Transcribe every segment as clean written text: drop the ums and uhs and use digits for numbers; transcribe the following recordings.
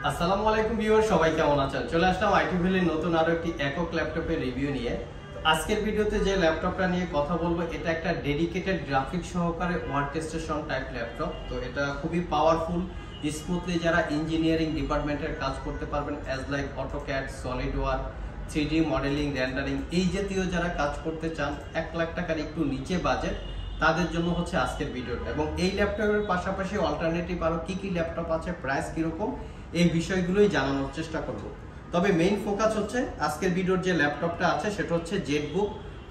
আসসালামু আলাইকুম ভিউয়ার, সবাই কেমন আছেন? চলে আসলাম আইটি ভ্যালির নতুন আরো একটি একক ল্যাপটপের রিভিউ নিয়ে। আজকের ভিডিওতে যে ল্যাপটপটা নিয়ে কথা বলবো এটা একটা ডেডিকেটেড গ্রাফিক্স সহকারে ওয়ার্কস্টেশন টাইপ ল্যাপটপ। তো এটা খুবই পাওয়ারফুল, স্মুথলি যারা ইঞ্জিনিয়ারিং ডিপার্টমেন্টের কাজ করতে পারবেন as like AutoCAD, SolidWork, 3D modelling, rendering এই জাতীয় যারা কাজ করতে চান 1 লাখ টাকার একটু নিচে বাজেট, তাদের জন্য হচ্ছে আজকের ভিডিওটা। এবং এই ল্যাপটপের পাশাপাশি অল্টারনেটিভ আরো কি কি ল্যাপটপ আছে, প্রাইস কিরকম, এই বিষয়গুলোই জানানোর চেষ্টা করব। তবে মেইন ফোকাস হচ্ছে আজকের ভিডিওর যে ল্যাপটপটা আছে সেটা হচ্ছে জেটবুক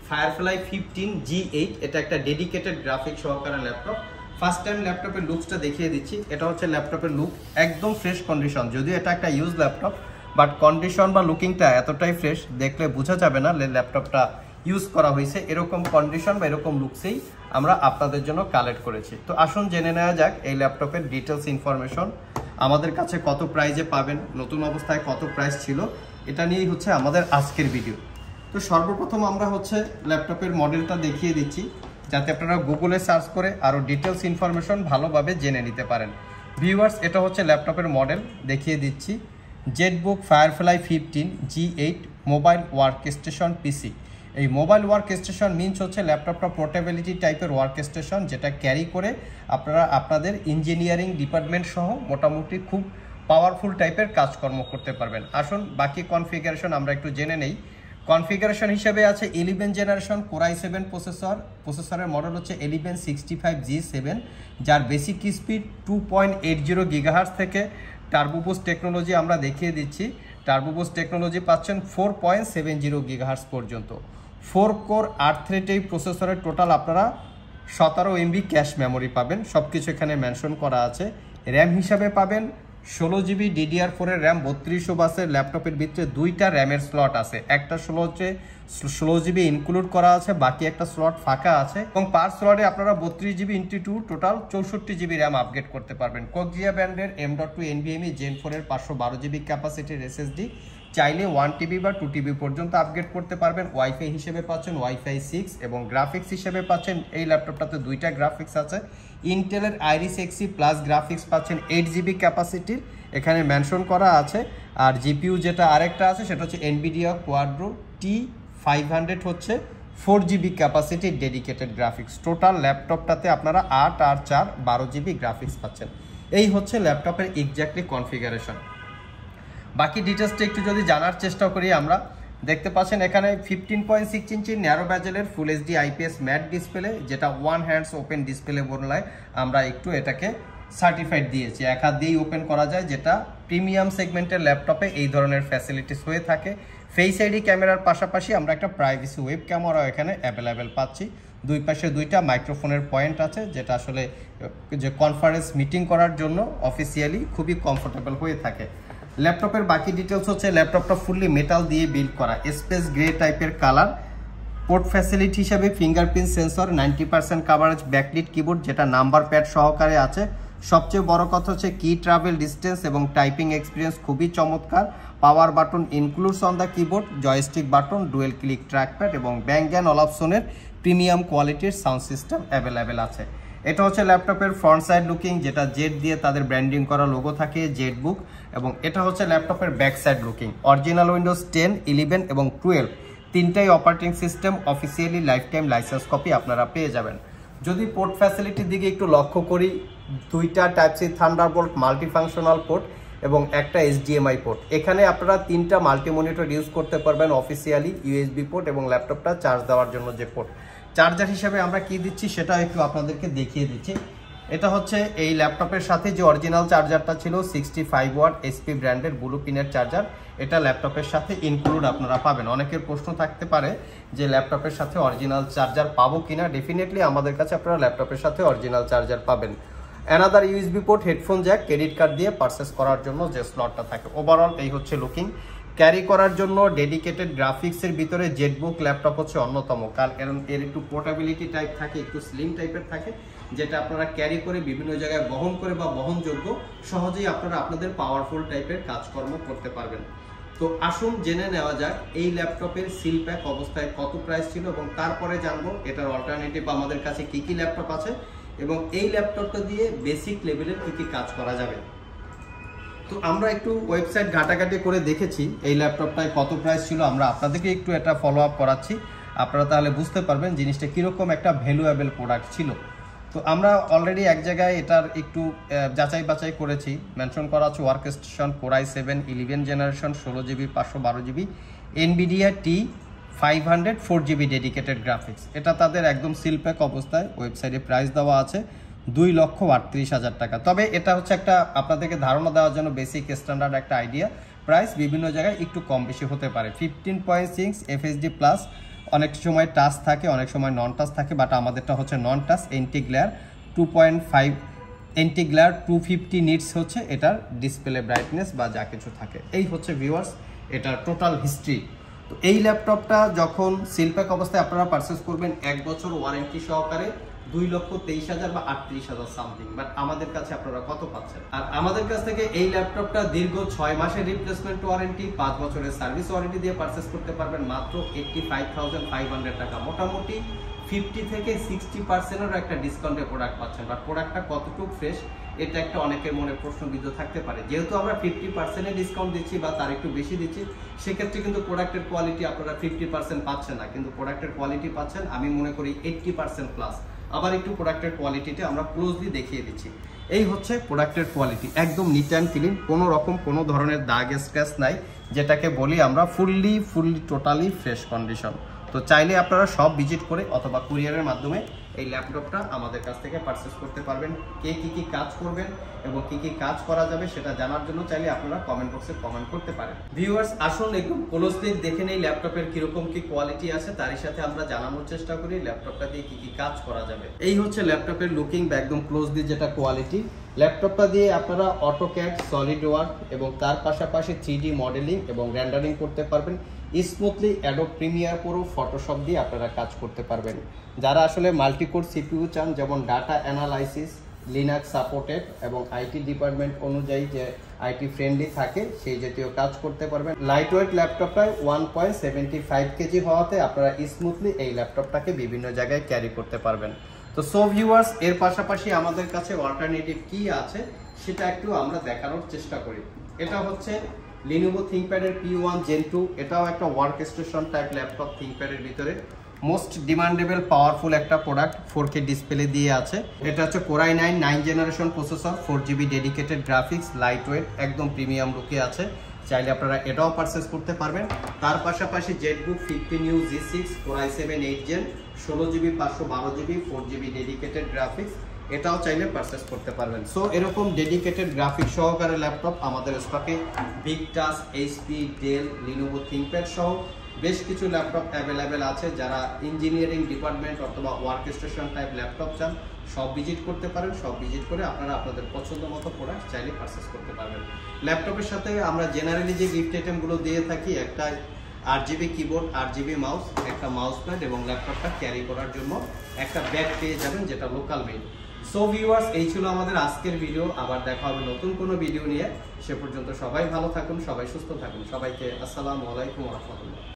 ফায়ারফ্লাই 15 G8। এটা একটা ডেডিকেটেড গ্রাফিক্স সহকারে ল্যাপটপ। ফার্স্ট টাইম ল্যাপটপের লুকসটা দেখিয়ে দিচ্ছি। এটা হচ্ছে ল্যাপটপের লুক, একদম ফ্রেশ কন্ডিশন। যদিও এটা একটা ইউজ ল্যাপটপ, বাট কন্ডিশন বা লুকিংটা এতটাই ফ্রেশ, দেখলে বোঝা যাবে না ল্যাপটপটা ইউজ করা হয়েছে। এরকম কন্ডিশন বা এরকম লুকসেই আমরা আপনাদের জন্য কালেক্ট করেছি। তো আসুন জেনে নেওয়া যাক এই ল্যাপটপের ডিটেলস ইনফরমেশন, আমাদের কাছে কত প্রাইজে পাবেন, নতুন অবস্থায় কত প্রাইস ছিল, এটা নিয়েই হচ্ছে আমাদের আজকের ভিডিও। তো সর্বপ্রথম আমরা হচ্ছে ল্যাপটপের মডেলটা দেখিয়ে দিচ্ছি, যাতে আপনারা গুগলে সার্চ করে আরও ডিটেলস ইনফরমেশন ভালোভাবে জেনে নিতে পারেন। ভিউয়ার্স, এটা হচ্ছে ল্যাপটপের মডেল, দেখিয়ে দিচ্ছি। ZBook Firefly 15 G8 mobile work station PC. এই মোবাইল ওয়ার্ক স্টেশন মিনস হচ্ছে ল্যাপটপটা পোর্টেবিলিটি টাইপের ওয়ার্ক স্টেশন, যেটা ক্যারি করে আপনারা আপনাদের ইঞ্জিনিয়ারিং ডিপার্টমেন্ট সহ মোটামুটি খুব পাওয়ারফুল টাইপের কাজকর্ম করতে পারবেন। আসুন বাকি কনফিগারেশন আমরা একটু জেনে নেই। কনফিগারেশন হিসেবে আছে 11 জেনারেশন কোর i7 প্রসেসরের মডেল হচ্ছে 1165G7, যার বেসিক স্পিড 2.80 GHz থেকে টার্বো বুস্ট টেকনোলজি আমরা দেখিয়ে দিচ্ছি। টার্বো বুস্ট টেকনোলজি পাচ্ছেন 4.70 GHz পর্যন্ত। 4 কোর 8 থ্রেড এই প্রসেসরের টোটাল আপনারা 17 MB ক্যাশ মেমোরি পাবেন, সব কিছু এখানে মেনশন করা আছে। র্যাম হিসাবে পাবেন 16 GB DDR4 এর র্যাম। 3200 বাসের ল্যাপটপের ভিতরে দুইটা র্যামের স্লট আছে, একটা 16 GB ইনক্লুড করা আছে, বাকি একটা স্লট ফাঁকা আছে। এবং পার স্লটে আপনারা 32 GB × 2 total 64 GB RAM upgrade করতে পারবেন। কোকজিয়া ব্র্যান্ডের M.2 NVMe Gen 4 এর 512 GB ক্যাপাসিটির SSD, চাইলে 1 TB বা 2 TB পর্যন্ত আপগ্রেড করতে পারবেন। ওয়াইফাই হিসেবে পাচ্ছেন ওয়াইফাই 6 এবং গ্রাফিক্স হিসেবে পাচ্ছেন, এই ল্যাপটপটাতে দুইটা গ্রাফিক্স আছে। ইন্টেলের Iris Xe প্লাস গ্রাফিক্স পাচ্ছেন 8 GB ক্যাপাসিটির, এখানে মেনশন করা আছে। আর জিপিইউ যেটা আরেকটা আছে সেটা হচ্ছে NVIDIA Quadro T500, হচ্ছে 4 GB ক্যাপাসিটির ডেডিকেটেড গ্রাফিক্স। টোটাল ল্যাপটপটাতে আপনারা 8 আর 4 12 GB গ্রাফিক্স পাচ্ছেন। এই হচ্ছে ল্যাপটপের এক্স্যাক্টলি কনফিগারেশন। বাকি ডিটেলসটা একটু যদি জানার চেষ্টা করি, আমরা দেখতে পাচ্ছেন এখানে 15.6 ইঞ্চি ন্যারো ব্যাজেলের ফুল HD IPS ম্যাট ডিসপ্লে, যেটা ওয়ান হ্যান্ডস ওপেন ডিসপ্লে বললায় আমরা একটু এটাকে সার্টিফাইড দিয়েছি, এক হাত দিয়েই ওপেন করা যায়, যেটা প্রিমিয়াম সেগমেন্টের ল্যাপটপে এই ধরনের ফ্যাসিলিটিস হয়ে থাকে। ফেস আইডি ক্যামেরার পাশাপাশি আমরা একটা প্রাইভেসি ওয়েব ক্যামেরাও এখানে অ্যাভেলেবেল পাচ্ছি। দুই পাশে দুইটা মাইক্রোফোনের পয়েন্ট আছে, যেটা আসলে যে কনফারেন্স মিটিং করার জন্য অফিসিয়ালি খুবই কমফোর্টেবল হয়ে থাকে। ল্যাপটপের বাকি ডিটেলস হচ্ছে ল্যাপটপটা ফুললি মেটাল দিয়ে বিল্ড করা, স্পেস গ্রে টাইপের কালার। পোর্ট ফ্যাসিলিটি হিসেবে fingerprint sensor, 90% coverage, backlit keyboard যেটা নাম্বার প্যাড সহকারে আছে। সবচেয়ে বড় কথা হচ্ছে কি ট্রাভেল ডিস্টেন্স এবং টাইপিং এক্সপিরিয়েন্স খুবই চমৎকার। Power button includes on the keyboard, joystick button, dual click trackpad এবং ব্যাং অ্যান্ড অলাপসনের প্রিমিয়াম কোয়ালিটির সাউন্ড সিস্টেম অ্যাভেলেবেল আছে। এটা হচ্ছে ল্যাপটপের ফ্রন্ট সাইড লুকিং, যেটা জেড দিয়ে তাদের ব্র্যান্ডিং করা লোগো থাকে, জেটবুক। এবং এটা হচ্ছে ল্যাপটপের back side looking. Original Windows 10, 11 এবং 12 তিনটাই operating system officially life time licence copy আপনারা পেয়ে যাবেন। যদি পোর্ট ফ্যাসিলিটির দিকে একটু লক্ষ্য করি, দুইটা টাইপ-সি থান্ডারবোল্ট মাল্টিফাংশনাল পোর্ট এবং একটা HDMI পোর্ট। এখানে আপনারা তিনটা মাল্টি মনিটর ইউজ করতে পারবেন অফিসিয়ালি, USB পোর্ট এবং ল্যাপটপটা চার্জ দেওয়ার জন্য যে পোর্ট। চার্জার হিসেবে আমরা কি দিচ্ছি সেটা একটু আপনাদেরকে দেখিয়ে দিচ্ছি। এটা হচ্ছে এই ল্যাপটপের সাথে যে অরিজিনাল চার্জারটা ছিল 65 ওয়াট HP ব্র্যান্ডের ব্লু পিনের চার্জার, এটা ল্যাপটপের সাথে ইনক্লুড আপনারা পাবেন। অনেকের প্রশ্ন থাকতে পারে যে ল্যাপটপের সাথে অরিজিনাল চার্জার পাবো কিনা। ডেফিনেটলি আমাদের কাছে আপনারা ল্যাপটপের সাথে অরিজিনাল চার্জার পাবেন। Another USB port, headphone Jack, credit card দিয়ে পারচেস করার জন্য যে স্লটটা থাকে। ওভারঅল এই হচ্ছে লুকিং। ক্যারি করার জন্য ডেডিকেটেড গ্রাফিক্সের ভিতরে জেটবুক ল্যাপটপ হচ্ছে অন্যতম, কারণ এর একটু পোর্টেবিলিটি টাইপ থাকে, একটু স্লিম টাইপের থাকে, যেটা আপনারা ক্যারি করে বিভিন্ন জায়গায় বহন করে বা বহনযোগ্য, সহজেই আপনারা আপনাদের পাওয়ারফুল টাইপের কাজকর্ম করতে পারবেন। তো আসুন জেনে নেওয়া যাক এই ল্যাপটপের সিল প্যাক অবস্থায় কত প্রাইস ছিল, এবং তারপরে জানবো এটার অল্টারনেটিভ আমাদের কাছে কি কি ল্যাপটপ আছে এবং এই ল্যাপটপটা দিয়ে বেসিক লেভেলের কি কি কাজ করা যাবে। তো আমরা একটু ওয়েবসাইট ঘাটাঘাটি করে দেখেছি এই ল্যাপটপটায় কত প্রাইস ছিল। আমরা আপনাদেরকে একটু এটা ফলো আপ করাচ্ছি, আপনারা তাহলে বুঝতে পারবেন জিনিসটা কীরকম একটা ভ্যালুয়েবল প্রোডাক্ট ছিল। তো আমরা অলরেডি এক জায়গায় এটার একটু যাচাই বাছাই করেছি। মেনশন করা আছে workstation Core i7 11 generation 16GB 512GB NVIDIA T500 4GB dedicated graphics. এটা তাদের একদম সিল প্যাক অবস্থায় ওয়েবসাইটে প্রাইস দেওয়া আছে 2,38,000 টাকা। তবে এটা হচ্ছে একটা আপনাদেরকে ধারণা দেওয়ার জন্য বেসিক স্ট্যান্ডার্ড একটা আইডিয়া। প্রাইস বিভিন্ন জায়গায় একটু কম বেশি হতে পারে। 15.6 FHD প্লাস, অনেক সময় টাচ থাকে অনেক সময় নন টাচ থাকে, বাট আমাদেরটা হচ্ছে নন টাচ। এন্টি-গ্লেয়ার 2.5 এন্টি-গ্লেয়ার 250 নিটস হচ্ছে এটার ডিসপ্লে ব্রাইটনেস বা যা কিছু থাকে। এই হচ্ছে ভিউয়ার্স এটার টোটাল হিস্ট্রি। তো এই ল্যাপটপটা যখন সিলপ্যাক অবস্থায় আপনারা পারচেস করবেন 1 বছর ওয়ারেন্টি সহকারে 2,23,000 বা 38,000 সামথিং। বাট আমাদের কাছে আপনারা কত পাচ্ছেন? আর আমাদের কাছ থেকে এই ল্যাপটপটা দীর্ঘ 6 মাসের রিপ্লেসমেন্ট ওয়ারেন্টি, 5 বছরের সার্ভিস ওয়ারেন্টি দিয়ে পারচেস করতে পারবেন মাত্র 85,500 টাকা। মোটামুটি 50 থেকে 60%-এরও একটা ডিসকাউন্টে প্রোডাক্ট পাচ্ছেন। বাট প্রোডাক্টটা কতটুকু ফ্রেশ এটা একটা অনেকের মনে প্রশ্নবিদ্ধ থাকতে পারে। যেহেতু আমরা 50% ডিসকাউন্ট দিচ্ছি বা তার একটু বেশি দিচ্ছি, সেক্ষেত্রে কিন্তু প্রোডাক্টের কোয়ালিটি আপনারা 50% পাচ্ছেন না, কিন্তু প্রোডাক্টের কোয়ালিটি পাচ্ছেন আমি মনে করি 80% প্লাস। আবার একটু প্রোডাক্টের কোয়ালিটিটা আমরা ক্লোজলি দেখিয়ে দিচ্ছি। এই হচ্ছে প্রোডাক্টের কোয়ালিটি, একদম নিট অ্যান্ড ক্লিন, কোনো রকম কোনো ধরনের দাগ স্ক্র্যাচ নাই, যেটাকে বলি আমরা ফুললি টোটালি ফ্রেশ কন্ডিশন। তো চাইলে আপনারা সব ভিজিট করে অথবা কুরিয়ারের মাধ্যমে এই ল্যাপটপটা আমাদের কাছ থেকে পারচেস করতে পারবেন। কে কি কাজ করবেন এবং কি কাজ করা যাবে সেটা জানার জন্য চাইলে আপনারা কমেন্ট বক্সে কমেন্ট করতে পারেন। ভিউয়ার্স আসুন একটু ক্লোজলি দেখে নেই ল্যাপটপের কিরকম কি কোয়ালিটি আছে, তারই সাথে আমরা জানানোর চেষ্টা করি ল্যাপটপটা দিয়ে কি কাজ করা যাবে। এই হচ্ছে ল্যাপটপের লুকিং বা একদম ক্লোজলি যেটা কোয়ালিটি। ল্যাপটপটা দিয়ে আপনারা অটোক্যাড, সলিড ওয়ার্ক এবং তার পাশাপাশি 3D মডেলিং এবং রেন্ডারিং করতে পারবেন smoothly. Adobe Premiere Pro, Photoshop দিয়ে আপনারা কাজ করতে পারবেন। যারা আসলে মাল্টিকোর সিপিইউ চান, যেমন ডাটা অ্যানালাইসিস, লিনাক্স সাপোর্টেড এবং আইটি ডিপার্টমেন্ট অনুযায়ী যে আইটি ফ্রেন্ডলি থাকে সেই জাতীয় কাজ করতে পারবেন। লাইট ওয়েট ল্যাপটপটায় 1.75 কেজি হওয়াতে আপনারা স্মুথলি এই ল্যাপটপটাকে বিভিন্ন জায়গায় ক্যারি করতে পারবেন। তো সো ভিউয়ার্স এর পাশাপাশি আমাদের কাছে অল্টারনেটিভ কি আছে সেটা একটু আমরা দেখানোর চেষ্টা করি। এটা হচ্ছে Lenovo ThinkPad এর P1 Gen 2। এটাও একটা ওয়ার্ক স্টেশন টাইপ ল্যাপটপ, ThinkPad-এর ভিতরে মোস্ট ডিমান্ডেবল পাওয়ারফুল একটা প্রোডাক্ট, 4K ডিসপ্লে দিয়ে আছে। এটা হচ্ছে Core i9 9 generation processor, 4GB dedicated graphics, light weight, একদম প্রিমিয়াম লুকে আছে। চাইলে আপনারা এটাও পারচেস করতে পারবেন। তার পাশাপাশি Jetbook 15U G6 Core i7 8 Gen 16GB 512GB 4GB dedicated graphics, এটাও চাইলে পারচেস করতে পারবেন। সো এরকম ডেডিকেটেড গ্রাফিক্স সহকারে ল্যাপটপ আমাদের স্টকে Victus, HP, Dell, Lenovo ThinkPad সহ বেশ কিছু ল্যাপটপ অ্যাভেলেবেল আছে। যারা ইঞ্জিনিয়ারিং ডিপার্টমেন্ট অথবা ওয়ার্ক স্টেশন টাইপ ল্যাপটপ চান সব ভিজিট করতে পারেন। সব ভিজিট করে আপনারা আপনাদের পছন্দ মতো প্রোডাক্ট চাইলে পারচেস করতে পারবেন। ল্যাপটপের সাথে আমরা জেনারেলি যে গিফট আইটেমগুলো দিয়ে থাকি, একটা 8GB কিবোর্ড, 8GB মাউস, একটা মাউস প্যাড এবং ল্যাপটপটা ক্যারি করার জন্য একটা ব্যাগ পেয়ে যাবেন যেটা লোকাল মেড। সো ভিউয়ার্স এই ছিল আমাদের আজকের ভিডিও। আবার দেখা হবে নতুন কোনো ভিডিও নিয়ে। সে পর্যন্ত সবাই ভালো থাকুন, সবাই সুস্থ থাকুন। সবাইকে আসসালামু আলাইকুম ওয়া রাহমাতুল্লাহ।